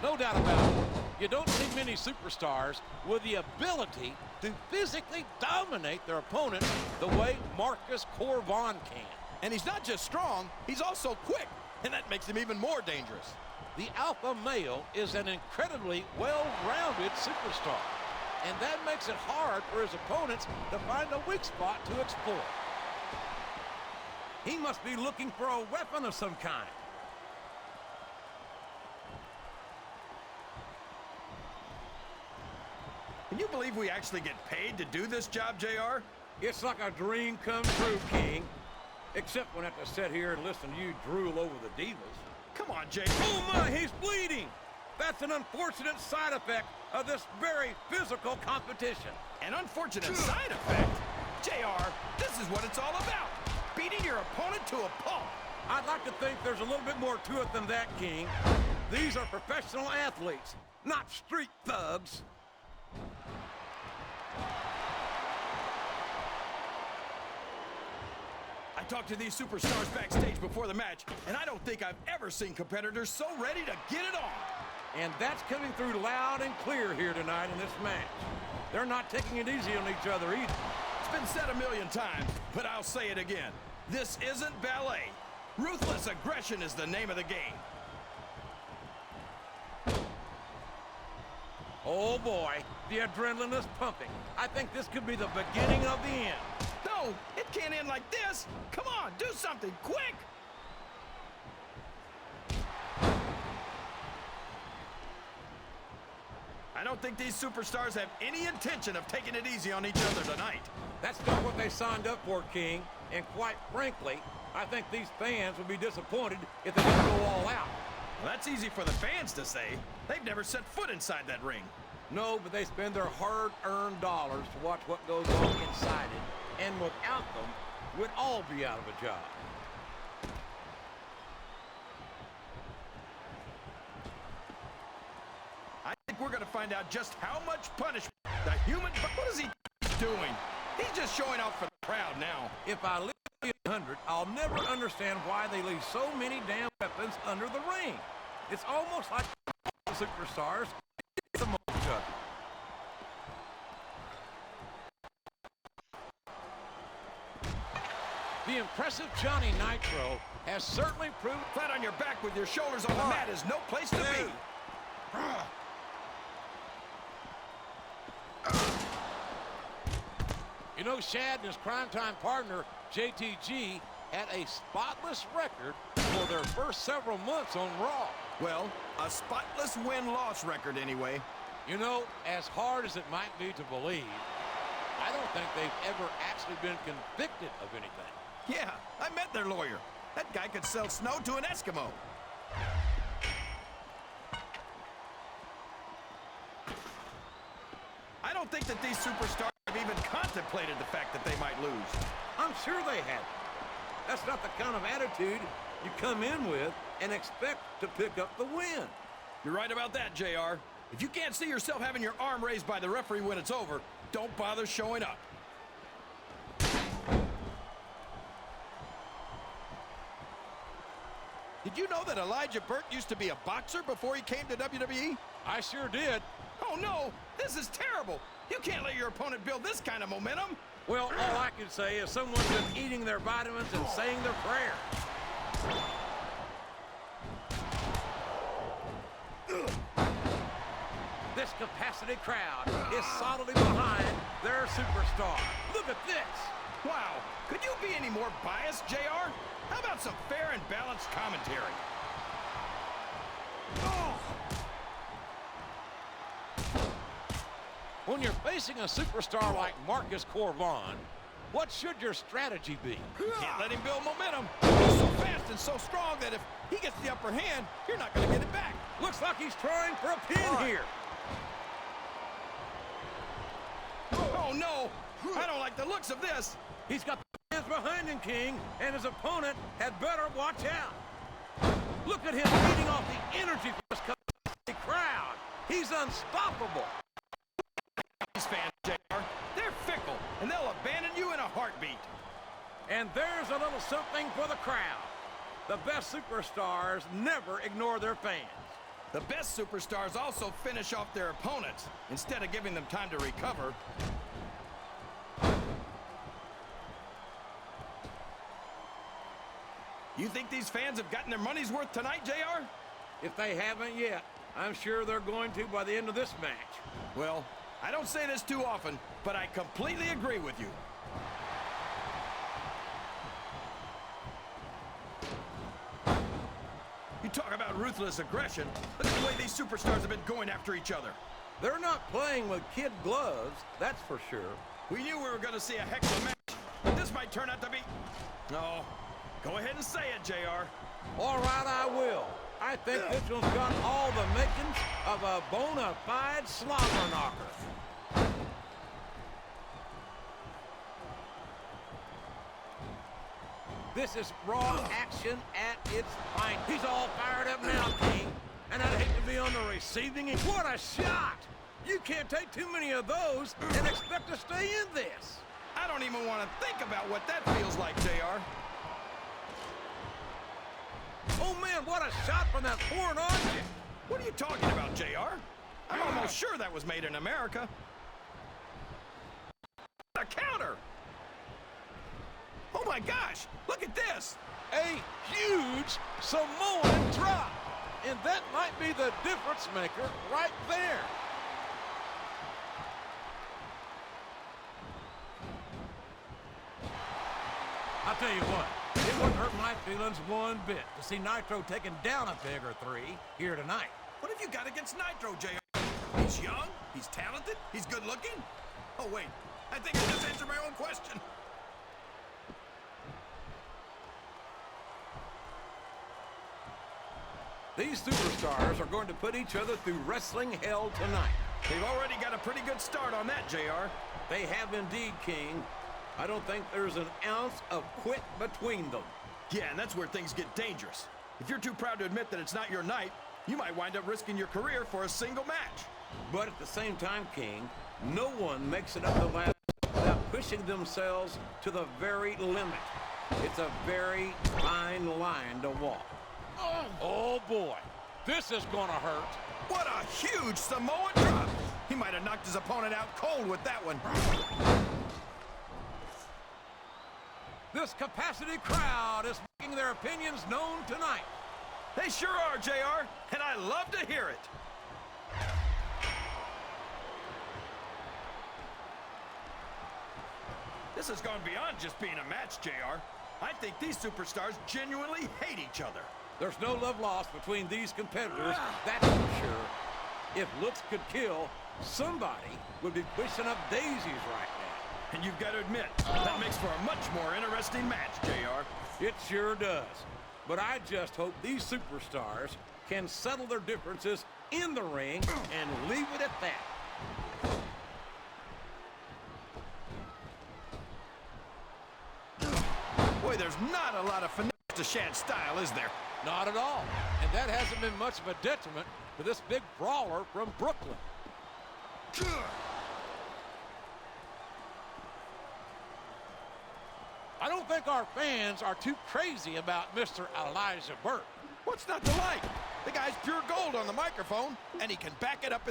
No doubt about it. You don't see many superstars with the ability to physically dominate their opponent the way Marcus Corvon can. And he's not just strong, he's also quick. And that makes him even more dangerous. The alpha male is an incredibly well-rounded superstar. And that makes it hard for his opponents to find a weak spot to exploit. He must be looking for a weapon of some kind. Can you believe we actually get paid to do this job, JR? It's like a dream come true, King. Except when I have to sit here and listen to you drool over the divas. Come on, Jay. Oh my, he's bleeding! That's an unfortunate side effect of this very physical competition. An unfortunate side effect? JR, this is what it's all about. Beating your opponent to a pulp. I'd like to think there's a little bit more to it than that, King. These are professional athletes, not street thugs. I talked to these superstars backstage before the match, and I don't think I've ever seen competitors so ready to get it on. And that's coming through loud and clear here tonight in this match. They're not taking it easy on each other either. It's been said a million times, but I'll say it again. This isn't ballet. Ruthless aggression is the name of the game. Oh boy, the adrenaline is pumping. I think this could be the beginning of the end. No, it can't end like this. Come on, do something, quick! I don't think these superstars have any intention of taking it easy on each other tonight. That's not what they signed up for, King. And quite frankly, I think these fans would be disappointed if they didn't go all out. Well, that's easy for the fans to say. They've never set foot inside that ring. No, but they spend their hard-earned dollars to watch what goes on inside it. And without them, we'd all be out of a job. I think we're going to find out just how much punishment the human... What is he doing? He's just showing off for the crowd now. If I live to 100, I'll never understand why they leave so many damn weapons under the ring. It's almost like superstars from each other. The impressive Johnny Nitro has certainly proved... Flat on your back with your shoulders on the mat is no place to be. You know, Shad and his primetime partner, JTG, had a spotless record for their first several months on Raw. Well, a spotless win-loss record anyway. You know, as hard as it might be to believe, I don't think they've ever actually been convicted of anything. Yeah, I met their lawyer. That guy could sell snow to an Eskimo. I don't think that these superstars have even contemplated the fact that they might lose. I'm sure they haven't. That's not the kind of attitude you come in with and expect to pick up the win. You're right about that, JR. If you can't see yourself having your arm raised by the referee when it's over, don't bother showing up. Did you know that Elijah Burke used to be a boxer before he came to WWE? I sure did. Oh no, this is terrible. You can't let your opponent build this kind of momentum. Well, all I can say is someone's been eating their vitamins and saying their prayers. This capacity crowd is solidly behind their superstar. Look at this. Wow, could you be any more biased, JR? How about some fair and balanced commentary? When you're facing a superstar like Marcus Corvon, what should your strategy be? Can't let him build momentum. He's so fast and so strong that if he gets the upper hand, you're not going to get it back. Looks like he's trying for a pin here. Oh, no. I don't like the looks of this. He's got the hands behind him, King, and his opponent had better watch out. Look at him feeding off the energy from this crowd. He's unstoppable. These fans, JR, they're fickle, and they'll abandon you in a heartbeat. And there's a little something for the crowd. The best superstars never ignore their fans. The best superstars also finish off their opponents instead of giving them time to recover. You think these fans have gotten their money's worth tonight, JR? If they haven't yet, I'm sure they're going to by the end of this match. Well, I don't say this too often, but I completely agree with you. You talk about ruthless aggression. Look at the way these superstars have been going after each other. They're not playing with kid gloves, that's for sure. We knew we were going to see a heck of a match, but this might turn out to be... No. Go ahead and say it, JR. All right, I will. I think this one's got all the makings of a bona fide slobber knocker. This is raw action at its finest. He's all fired up now, King. And I'd hate to be on the receiving end. What a shot! You can't take too many of those and expect to stay in this. I don't even want to think about what that feels like, JR. Oh, man, what a shot from that foreign object. What are you talking about, JR? I'm almost sure that was made in America. A counter! Oh, my gosh! Look at this! A huge Samoan drop. And that might be the difference maker right there. I'll tell you what, it wouldn't hurt my feelings one bit to see Nitro taking down a peg or three here tonight. What have you got against Nitro, JR? He's young, he's talented, he's good looking. Oh, wait, I think I just answered my own question. These superstars are going to put each other through wrestling hell tonight. They've already got a pretty good start on that, JR. They have indeed, King. I don't think there's an ounce of quit between them. Yeah, and that's where things get dangerous. If you're too proud to admit that it's not your night, you might wind up risking your career for a single match. But at the same time, King, no one makes it up the ladder without pushing themselves to the very limit. It's a very fine line to walk. Oh, boy. This is gonna hurt. What a huge Samoan drop! He might have knocked his opponent out cold with that one. This capacity crowd is making their opinions known tonight. They sure are, JR, and I love to hear it. This has gone beyond just being a match, JR. I think these superstars genuinely hate each other. There's no love lost between these competitors, that's for sure. If looks could kill, somebody would be pushing up daisies right now. And you've got to admit, that makes for a much more interesting match, JR. It sure does. But I just hope these superstars can settle their differences in the ring and leave it at that. Boy, there's not a lot of finesse to Shad's style, is there? Not at all. And that hasn't been much of a detriment to this big brawler from Brooklyn. I don't think our fans are too crazy about Mr. Elijah Burke. What's not to like? The guy's pure gold on the microphone, and he can back it up.